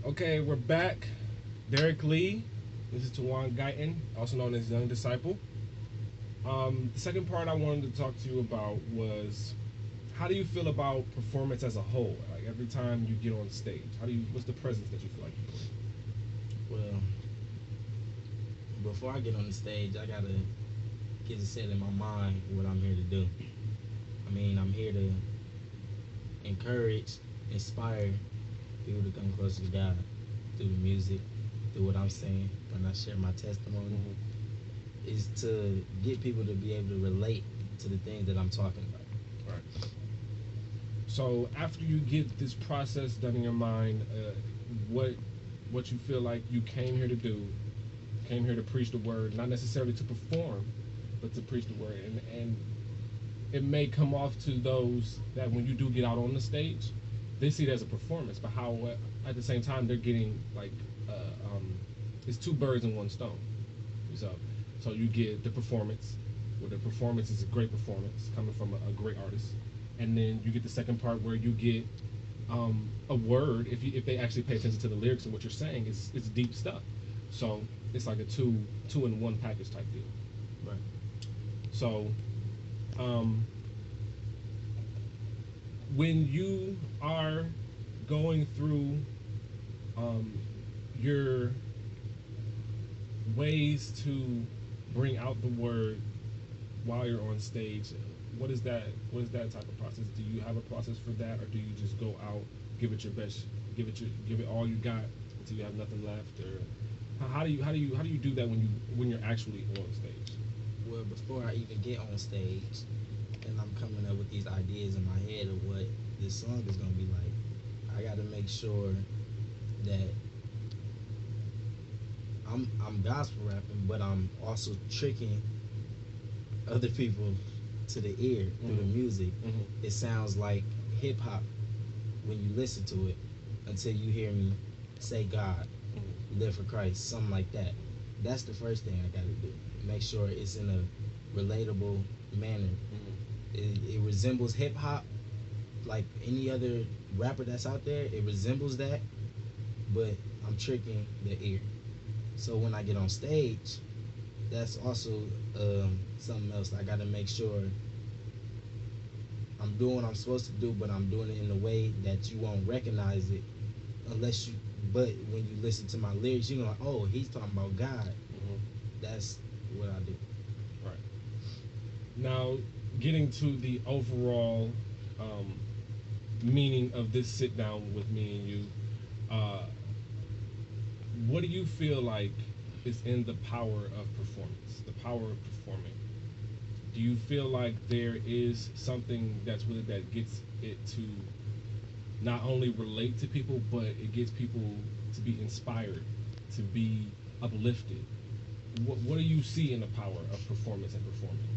Okay, we're back. Derek Lee. This is Tawan Guyton, also known as Young Disciple. The second part I wanted to talk to you about was how do you feel about performance as a whole? Like every time you get on stage, what's the presence that you feel like you bring? Well, before I get on the stage, I gotta get it set in my mind what I'm here to do. I mean, I'm here to encourage, inspire people to come closer to God through the music, through what I'm saying when I share my testimony. Is to get people to be able to relate to the things that I'm talking about. Right. So after you get this process done in your mind, what what you feel like you came here to do, came here to preach the word, not necessarily to perform, but to preach the word, and it may come off to those that when you do get out on the stage, they see it as a performance, but how at the same time they're getting like it's two birds in one stone. So so you get the performance, where the performance is a great performance coming from a great artist, and then you get the second part where you get a word. If they actually pay attention to the lyrics and what you're saying, it's deep stuff. So it's like a two in one package type deal. Right. So um, when you are going through um, your ways to bring out the word while you're on stage, what is that? What is that type of process? Do you have a process for that, or do you just go out, give it your best, give it all you got until you have nothing left, or how do you do that when you're actually on stage? Well, before I even get on stage, and I'm coming up with these ideas in my head of what this song is gonna be like, I gotta make sure that I'm gospel rapping, but I'm also tricking other people to the ear through the music. It sounds like hip hop when you listen to it until you hear me say God, live for Christ, something like that. That's the first thing I gotta do. Make sure it's in a relatable manner. It resembles hip hop like any other rapper that's out there. It resembles that, but I'm tricking the ear. So when I get on stage, that's also something else. I got to make sure I'm doing what I'm supposed to do, but I'm doing it in a way that you won't recognize it unless you. But when you listen to my lyrics, you're like, oh, he's talking about God. That's what I do. Right. Now, getting to the overall um, meaning of this sit down with me and you, uh, what do you feel like is in the power of performance, the power of performing? Do you feel like there is something that's with it that gets it to not only relate to people, but it gets people to be inspired, to be uplifted? What do you see in the power of performance and performing?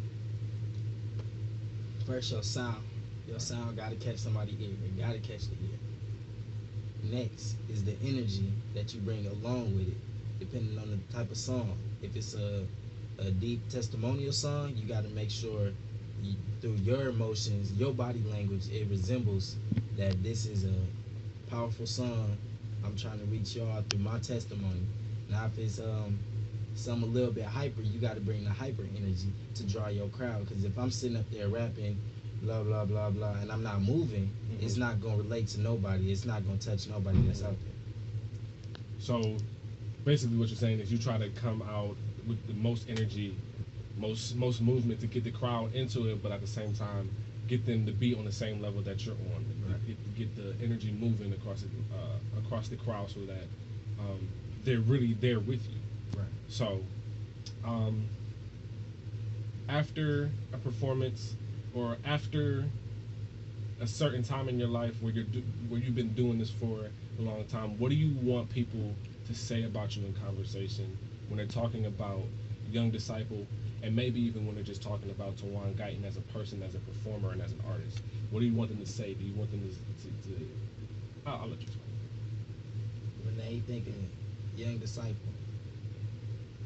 First, your sound. Your sound got to catch somebody's ear. It got to catch the ear. Next is the energy that you bring along with it, depending on the type of song. If it's a deep testimonial song, you got to make sure through your emotions, your body language, it resembles that this is a powerful song. I'm trying to reach y'all through my testimony. Now, if it's some a little bit hyper, you got to bring the hyper energy to draw your crowd. Because if I'm sitting up there rapping, blah blah blah blah, and I'm not moving, it's not gonna relate to nobody. It's not gonna touch nobody that's out there. So basically, what you're saying is you try to come out with the most energy, most movement to get the crowd into it, but at the same time get them to be on the same level that you're on. Right. Get the energy moving across the crowd so that they're really there with you. Right. So um, after a performance or after a certain time in your life where where you've been doing this for a long time, what do you want people to say about you in conversation when they're talking about Young Disciple, and maybe even when they're just talking about Tawan Guyton as a person, as a performer, and as an artist? What do you want them to say? Do you want them to I'll let you explain. When they thinking young disciple,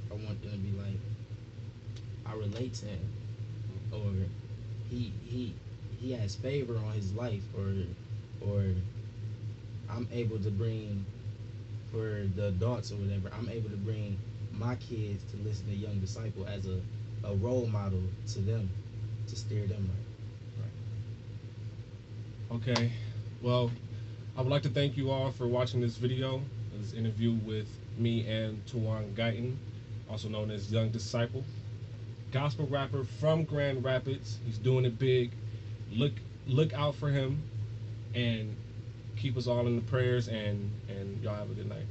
I want them to be like, I relate to him, or he he he has favor on his life, or I'm able to bring for the adults or whatever, I'm able to bring my kids to listen to Young Disciple as a role model to them, to steer them right. Okay, well, I would like to thank you all for watching this video, this interview with me and Tawan Guyton, also known as Young Disciple, gospel rapper from Grand Rapids. He's doing it big. Look out for him, and keep us all in the prayers, and y'all have a good night.